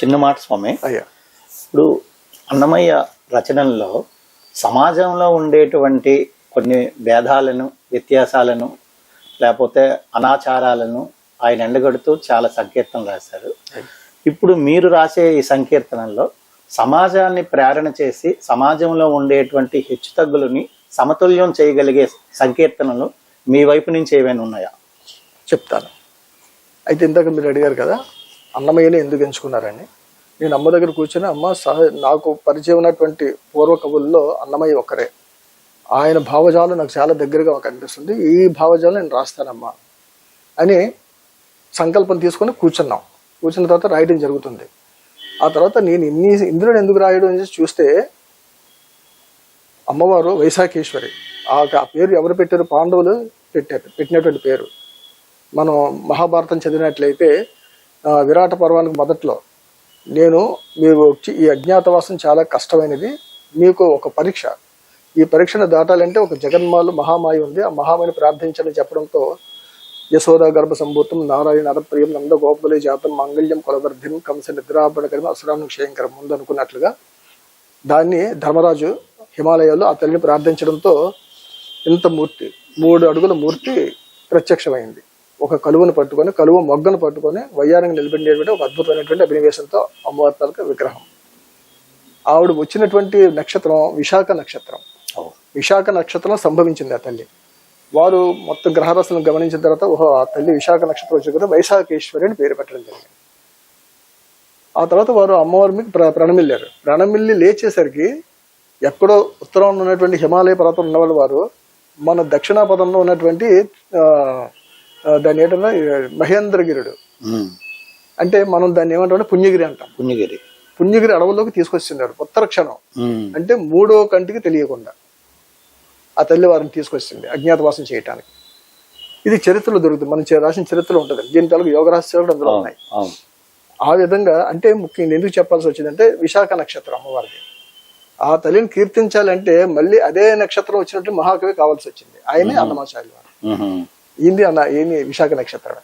చిన్న మాట స్వామి. అయ్యా, ఇప్పుడు అన్నమయ్య రచనల్లో సమాజంలో ఉండేటువంటి కొన్ని భేదాలను, వ్యత్యాసాలను, లేకపోతే అనాచారాలను ఆయన ఎండగడుతూ చాలా సంకీర్తనలు రాశారు. ఇప్పుడు మీరు రాసే ఈ సంకీర్తనల్లో సమాజాన్ని ప్రేరణ చేసి సమాజంలో ఉండేటువంటి హెచ్చుతగ్గులని సమతుల్యం చేయగలిగే సంకీర్తనలు మీ వైపు నుంచి ఏమైనా ఉన్నాయా? చెప్తాను. అయితే ఇందాక మీరు అడిగారు కదా అన్నమయ్యని ఎందుకు ఎంచుకున్నారని. నేను అమ్మ దగ్గర కూర్చొని, అమ్మ నాకు పరిచయం ఉన్నటువంటి పూర్వ కవుల్లో అన్నమయ్య ఒక్కరే. ఆయన భావజాలం నాకు చాలా దగ్గరగా కనిపిస్తుంది. ఈ భావజాలం నేను రాస్తానమ్మా అని సంకల్పం తీసుకొని కూర్చున్నాం. కూర్చున్న తర్వాత రాయడం జరుగుతుంది. ఆ తర్వాత నేను ఇందులో ఎందుకు రాయడం అని చూస్తే, అమ్మవారు వైశాఖేశ్వరి. ఆ పేరు ఎవరు పెట్టారు? పాండవులు పెట్టినటువంటి పేరు. మనం మహాభారతం చదివినట్లయితే విరాట పర్వానికి మొదట్లో, మీరు వచ్చి ఈ అజ్ఞాతవాసం చాలా కష్టమైనది, మీకు ఒక పరీక్ష, ఈ పరీక్షను దాటాలంటే ఒక జగన్మాలు మహామాయి ఉంది, ఆ మహామాయిని ప్రార్థించని చెప్పడంతో యశోద గర్భ సంభూతం నారాయణ నరప్రియం నంద గోపలే జాతం మాంగళ్యం కొలవర్ధిం కంస నిద్రాపడకరం అసురాను క్షయంకరం ముందు అనుకున్నట్లుగా దాన్ని ధర్మరాజు హిమాలయాల్లో ఆ తల్లిని ప్రార్థించడంతో ఇంత మూర్తి 3 అడుగుల మూర్తి ప్రత్యక్షమైంది. ఒక కలువను పట్టుకొని, కలువ మొగ్గను పట్టుకొని వయ్యారంగా నిలబెట్టేటువంటి ఒక అద్భుతమైనటువంటి అభినవేశంతో అమ్మవారి తాలూకా విగ్రహం. ఆవిడ వచ్చినటువంటి నక్షత్రం విశాఖ నక్షత్రం. విశాఖ నక్షత్రం సంభవించింది ఆ తల్లి. వారు మొత్తం గ్రహరాశులను గమనించిన తర్వాత, ఓహో ఆ తల్లి విశాఖ నక్షత్రం వచ్చే కదా వైశాఖేశ్వరి అని పేరు పెట్టడం జరిగింది. ఆ తర్వాత వారు అమ్మవారి మీకు ప్రణమిల్లారు. ప్రణమిల్లి లేచేసరికి ఎక్కడో ఉత్తరంలో ఉన్నటువంటి హిమాలయ పర్వతం ఉన్నవాళ్ళు వారు మన దక్షిణాపదంలో ఉన్నటువంటి దాన్ని ఏంటన్నా మహేంద్రగిరుడు, అంటే మనం దాన్ని ఏమంటాం పుణ్యగిరి అంటాం. పుణ్యగిరి అడవుల్లోకి తీసుకొచ్చినాడు ఉత్తర క్షణం, అంటే 3వ కంటికి తెలియకుండా ఆ తల్లి వారిని తీసుకొచ్చింది అజ్ఞాతవాసం చేయటానికి. ఇది చరిత్రలో దొరుకుతుంది, మనం రాసిన చరిత్రలో ఉంటుంది. దీని తాలూకు యోగ రహస్యాలు అందులో ఉన్నాయి. ఆ విధంగా అంటే ముఖ్యంగా ఎందుకు చెప్పాల్సి వచ్చిందంటే విశాఖ నక్షత్రం అమ్మవారిది. ఆ తల్లిని కీర్తించాలంటే మళ్ళీ అదే నక్షత్రం వచ్చినట్టు మహాకవి కావాల్సి వచ్చింది. ఆయనే అన్నమాచార్యులు వారు. ఈయన విశాఖ నక్షత్రం.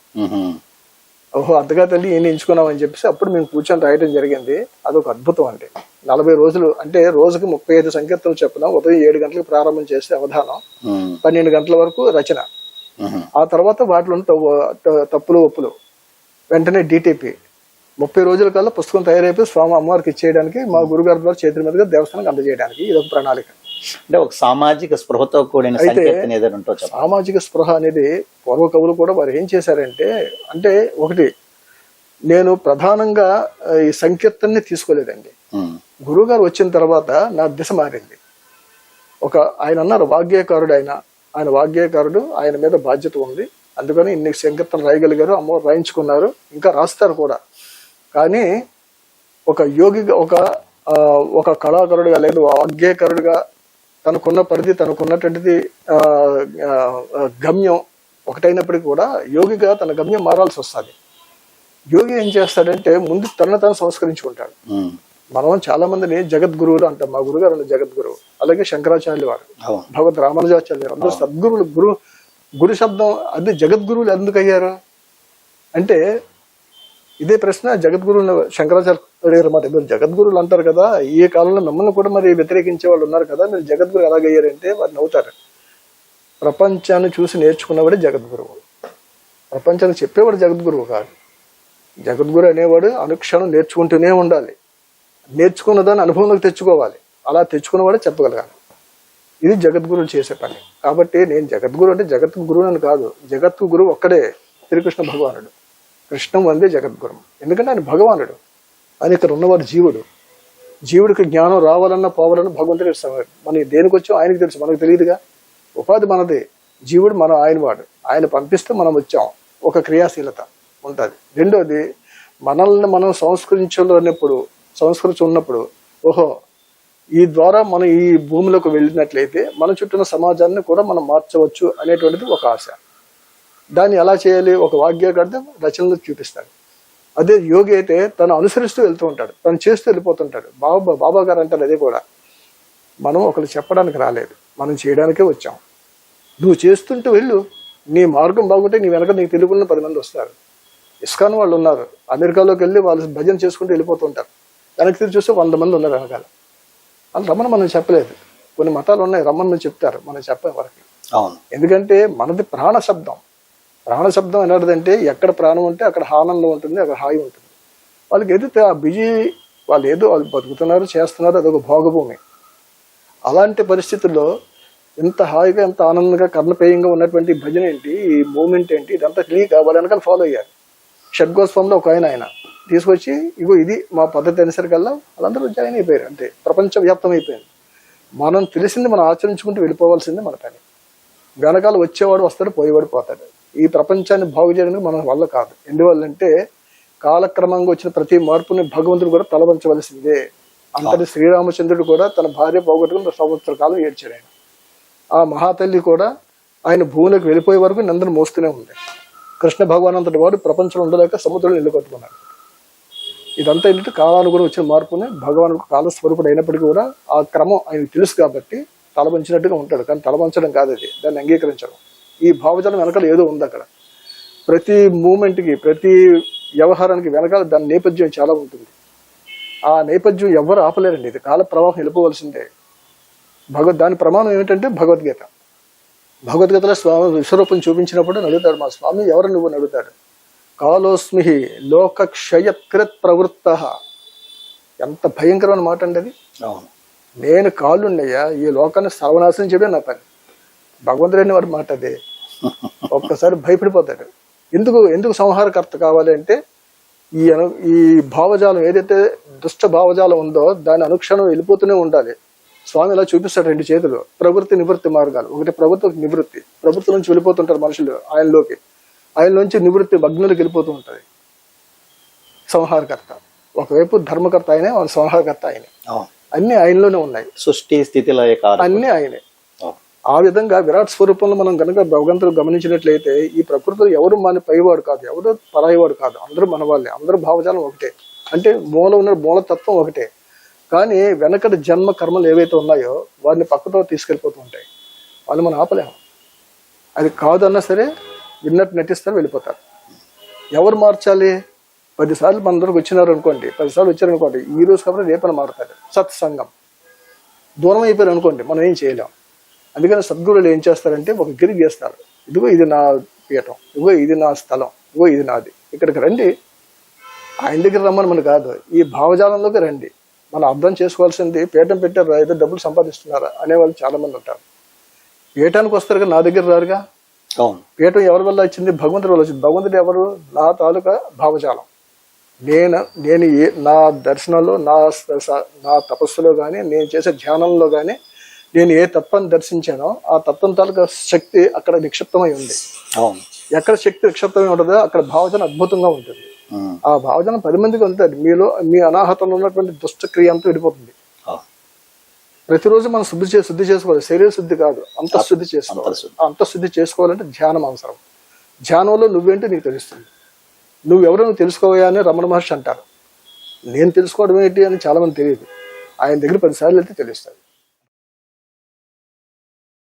ఓహో అంతగా తల్లి ఈయన ఎంచుకున్నామని చెప్పేసి అప్పుడు మేము కూర్చొని రాయడం జరిగింది. అదొక అద్భుతం అండి. 40 రోజులు, అంటే రోజుకి 35 సంకీర్తనలు చెప్పుదాం. ఉదయం 7 గంటలకు ప్రారంభం చేస్తే అవధానం, 12 గంటల వరకు రచన. ఆ తర్వాత వాటిలో తప్పులు ఒప్పులు వెంటనే డిటిపి 30 రోజుల కల్లా పుస్తకం తయారైపోయి స్వామి అమ్మవారికి ఇచ్చేయడానికి, మా గురుగారి ద్వారా చేతుల మీదుగా దేవస్థానానికి అందజేయడానికి. ఇది ఒక ప్రణాళిక. అంటే ఒక సామాజిక స్పృహతో కూడిన సంకీర్తన ఏదైనా ఉంటో. సామాజిక స్పృహ అనేది పూర్వ కవులు కూడా వారు ఏం చేశారంటే, అంటే ఒకటి నేను ప్రధానంగా ఈ సంకీర్తనని తీసుకోలేదండి. గురువుగారు వచ్చిన తర్వాత నా దిశ మారింది. ఆయన అన్నారు వాగ్గేయకారుడు, ఆయన వాగ్గేయకారుడు, ఆయన మీద బాధ్యత ఉంది, అందుకని ఇన్ని సంకీర్తన రాయగలిగారు, అమ్మవారు రాయించుకున్నారు, ఇంకా రాస్తారు కూడా. కానీ ఒక యోగిగా, ఒక కళాకారుడిగా లేదా వాగ్గేయకారుడిగా తనకున్న పరిధి, తనకున్నటువంటిది గమ్యం ఒకటైనప్పటికీ కూడా యోగిగా తన గమ్యం మారాల్సి వస్తుంది. యోగి ఏం చేస్తాడంటే ముందు తను సంస్కరించుకుంటాడు. మనం చాలా మందిని జగద్గురువులు అంటాం. మా గురుగారు జగద్గురువు, అలాగే శంకరాచార్యులు వారు, భగవద్ రామానుజాచార్యులు, అందరూ సద్గురువులు. గురు శబ్దం అది జగద్గురువులు ఎందుకు అయ్యారు అంటే, ఇదే ప్రశ్న జగద్గురువులు శంకరాచార్య మాట. మీరు జగద్గురువులు అంటారు కదా, ఈ కాలంలో మిమ్మల్ని కూడా మరి వ్యతిరేకించే వాళ్ళు ఉన్నారు కదా, మీరు జగద్గురు ఎలాగయ్యారంటే వారు నవ్వుతారు. ప్రపంచాన్ని చూసి నేర్చుకున్నవాడే జగద్గురువు. ప్రపంచానికి చెప్పేవాడు జగద్గురువు కాదు. జగద్గురు అనేవాడు అనుక్షణం నేర్చుకుంటూనే ఉండాలి. నేర్చుకున్న దాన్ని అనుభవంలోకి తెచ్చుకోవాలి. అలా తెచ్చుకున్నవాడే చెప్పగలగాలి. ఇది జగద్గురువులు చేసే పని. కాబట్టి నేను జగద్గురు అంటే జగద్గురు అని కాదు, జగత్తు గురువు ఒక్కడే శ్రీకృష్ణ భగవానుడు. కృష్ణం వందే జగద్గురం. ఎందుకంటే ఆయన భగవానుడు, ఆయన ఇక్కడ ఉన్నవాడు జీవుడు. జీవుడికి జ్ఞానం రావాలన్నా పోవాలన్నా భగవంతుడు ఇస్తాడు. మనం దేనికి వచ్చాం ఆయనకు తెలుసు, మనకు తెలియదుగా. ఉపాధి మనదే, జీవుడు ఆయన వాడు, ఆయన పంపిస్తే మనం వచ్చాం. ఒక క్రియాశీలత ఉంటుంది. రెండోది మనల్ని మనం సంస్కరించి ఉన్నప్పుడు ఓహో ఈ ద్వారా మనం ఈ భూమిలోకి వెళ్ళినట్లయితే మన చుట్టూ సమాజాన్ని కూడా మనం మార్చవచ్చు అనేటువంటిది ఒక ఆశ. దాన్ని ఎలా చేయాలి? ఒక వాగ్గేయకారుడు రచనలు చూపిస్తాడు. అదే యోగి అయితే తను అనుసరిస్తూ వెళ్తూ ఉంటాడు, తను చేస్తూ వెళ్ళిపోతుంటాడు. బాబా గారు అంటారు అదే కూడా, మనం ఒకరు చెప్పడానికి రాలేదు, మనం చేయడానికే వచ్చాం. నువ్వు చేస్తుంటూ వెళ్ళు, నీ మార్గం బాగుంటే నీ వెనక నీకు తెలుగున్న 10 మంది వస్తారు. ఇస్కాన్ వాళ్ళు ఉన్నారు, అమెరికాలోకి వెళ్ళి వాళ్ళు భజన చేసుకుంటూ వెళ్ళిపోతుంటారు. వెనక్కి తిరిగి చూస్తే 100 మంది ఉన్నారు వెనకాల. వాళ్ళు రమ్మని మనం చెప్పలేదు. కొన్ని మతాలు ఉన్నాయి, రమ్మని చెప్తారు, మనం చెప్పే వరకు. అవును. ఎందుకంటే మనది ప్రాణ శబ్దం. ప్రాణ శబ్దం ఎలాంటిదంటే ఎక్కడ ప్రాణం ఉంటే అక్కడ ఆనందం ఉంటుంది, అక్కడ హాయి ఉంటుంది. వాళ్ళకి ఎదితే ఆ బిజీ వాళ్ళు ఏదో వాళ్ళు బతుకుతున్నారు, చేస్తున్నారు, అదొక భోగభూమి. అలాంటి పరిస్థితుల్లో ఎంత హాయిగా, ఎంత ఆనందంగా, కర్ణపేయంగా ఉన్నటువంటి భజన ఏంటి, ఈ మూమెంట్ ఏంటి, ఇదంతా తెలియక వాళ్ళ వెనకాల ఫాలో అయ్యారు. షడ్గోస్వామిలో ఒక ఆయన తీసుకొచ్చి ఇగో ఇది మా పద్ధతి అనేసరికల్లా వాళ్ళందరూ జాయిన్ అయిపోయారు. అంతే, ప్రపంచవ్యాప్తం అయిపోయింది. మనం తెలిసింది మనం ఆచరించుకుంటూ వెళ్ళిపోవాల్సింది మన పని. వెనకాల వచ్చేవాడు వస్తాడు, పోయేవాడు పోతాడు. ఈ ప్రపంచాన్ని బాగు చేయడానికి మన వల్ల కాదు. ఎందువల్లంటే కాలక్రమంగా వచ్చిన ప్రతి మార్పుని భగవంతుడు కూడా తలవంచవలసిందే. అంతటి శ్రీరామచంద్రుడు కూడా తన భార్య పోగొట్టుకుని సంవత్సర కాలం ఏడ్చాడు ఆయన. ఆ మహాతల్లి కూడా ఆయన భూమిలోకి వెళ్ళిపోయే వరకు నందను మోస్తూనే ఉంది. కృష్ణ భగవాన్ అంతటి వాడు ప్రపంచంలో ఉండలేక సముద్రంలో నిలబెట్టుకున్నాడు. ఇదంతా ఏంటంటే కాలానుగుణం వచ్చిన మార్పుని భగవానుడు కాలస్వరూపుడు అయినప్పటికీ కూడా ఆ క్రమం ఆయనకు తెలుసు కాబట్టి తలవంచినట్టుగా ఉంటాడు. కానీ తలవంచడం కాదు అది, దాన్ని అంగీకరించడం. ఈ భావజాలం వెనకాల ఏదో ఉంది అక్కడ. ప్రతి మూమెంట్కి, ప్రతి వ్యవహారానికి వెనకాల దాని నేపథ్యం చాలా ఉంటుంది. ఆ నేపథ్యం ఎవరు ఆపలేరండి. ఇది కాల ప్రవాహం వెళ్ళిపోవలసిందే. దాని ప్రమాణం ఏమిటంటే భగవద్గీత. భగవద్గీతలో స్వామి విశ్వరూపం చూపించినప్పుడు అడుగుతాడు, మా స్వామి ఎవరు నువ్వు అని అడుగుతాడు. కాలోస్మి లోకక్షయత్కృత్ ప్రవృత్త. ఎంత భయంకరమైన మాట అండి అది. నేను కాళ్ళుండయ్యా, ఈ లోకాన్ని సర్వనాశనం చేయడం నా పని. భగవంతుడైన వాడి మాట అదే. ఒక్కసారి భయపడిపోతాడు. ఎందుకు సంహారకర్త కావాలి అంటే ఈ భావజాలం ఏదైతే దుష్ట భావజాలం ఉందో దాని అనుక్షణం వెళ్ళిపోతూనే ఉండాలి. స్వామి ఇలా చూపిస్తాడు 2 చేతులు, ప్రవృత్తి నివృత్తి మార్గాలు. ఒకటి ప్రవృత్తి, ఒకటి నివృత్తి. ప్రవృత్తి నుంచి వెళ్ళిపోతుంటారు మనుషులు ఆయనలోంచి నివృత్తి భగ్నులకు వెళ్ళిపోతూ ఉంటుంది. సంహారకర్త ఒకవైపు ధర్మకర్త ఆయనే, వాళ్ళ సంహారకర్త ఆయనే. అన్ని ఆయనలోనే ఉన్నాయి. సృష్టి స్థితిలో అన్ని ఆయనే. ఆ విధంగా విరాట్ స్వరూపంలో మనం కనుక భగవంతుడు గమనించినట్లయితే ఈ ప్రకృతిలో ఎవరు మన పైవాడు కాదు, ఎవరు పరాయివాడు కాదు, అందరూ మన వాళ్ళే. అందరూ భావజాలం ఒకటే. అంటే మూలతత్వం ఒకటే. కానీ వెనకటి జన్మ కర్మలు ఏవైతే ఉన్నాయో వాటిని పక్కతో తీసుకెళ్ళిపోతూ ఉంటాయి. వాళ్ళు మనం ఆపలేము. అది కాదన్నా సరే విన్నట్టు నటిస్తారు, వెళ్ళిపోతారు. ఎవరు మార్చాలి? 10 సార్లు మన దగ్గరకు వచ్చినారు అనుకోండి, 10 సార్లు వచ్చారనుకోండి, ఈ రోజు కాబట్టి రేపని మారుతారు. సత్సంగం. దూరం అయిపోయారు అనుకోండి, మనం ఏం చేయలేం. అందుకని సద్గురువులు ఏం చేస్తారంటే ఒక గిరి చేస్తారు. ఇదిగో ఇది నా పీఠం, ఇదిగో ఇది నా స్థలం, ఇదిగో ఇది నాది, ఇక్కడికి రండి. ఆయన దగ్గర రమ్మని మన కాదు, ఈ భావజాలంలోకి రండి. మనం అర్థం చేసుకోవాల్సింది పీఠం పెట్టారు, ఏదో డబ్బులు సంపాదిస్తున్నారా అనేవాళ్ళు చాలా మంది ఉంటారు. పీఠానికి వస్తారు కదా, నా దగ్గర రారుగా. పీఠం ఎవరి వల్ల వచ్చింది? భగవంతుడి వల్ల వచ్చింది. భగవంతుడు ఎవరు? నా తాలూకా భావజాలం. నేను నా దర్శనంలో, నా తపస్సులో కానీ, నేను చేసే ధ్యానంలో కానీ నేను ఏ తత్వాన్ని దర్శించానో ఆ తత్వం తాలూకా శక్తి అక్కడ నిక్షిప్తమై ఉంది. ఎక్కడ శక్తి నిక్షిప్తమై ఉంటుందో అక్కడ భావజనం అద్భుతంగా ఉంటుంది. ఆ భావజనం 10 మందికి ఉంటుంది. మీ అనాహతంలో ఉన్నటువంటి దుష్టక్రియ అంతా విడిపోతుంది. ప్రతిరోజు మనం శుద్ధి చేసుకోవాలి. శరీర శుద్ధి కాదు, అంతఃశుద్ధి చేసుకోవాలి. అంతఃశుద్ధి చేసుకోవాలంటే ధ్యానం అవసరం. ధ్యానంలో నువ్వేంటో నీకు తెలుస్తుంది. నువ్వెవరో నువ్వు తెలుసుకోవా అని రమణ మహర్షి అంటారు. నేను తెలుసుకోవడం ఏంటి అని చాలా మంది తెలియదు. ఆయన దగ్గర 10 సార్లు వెళ్తే తెలుస్తుంది.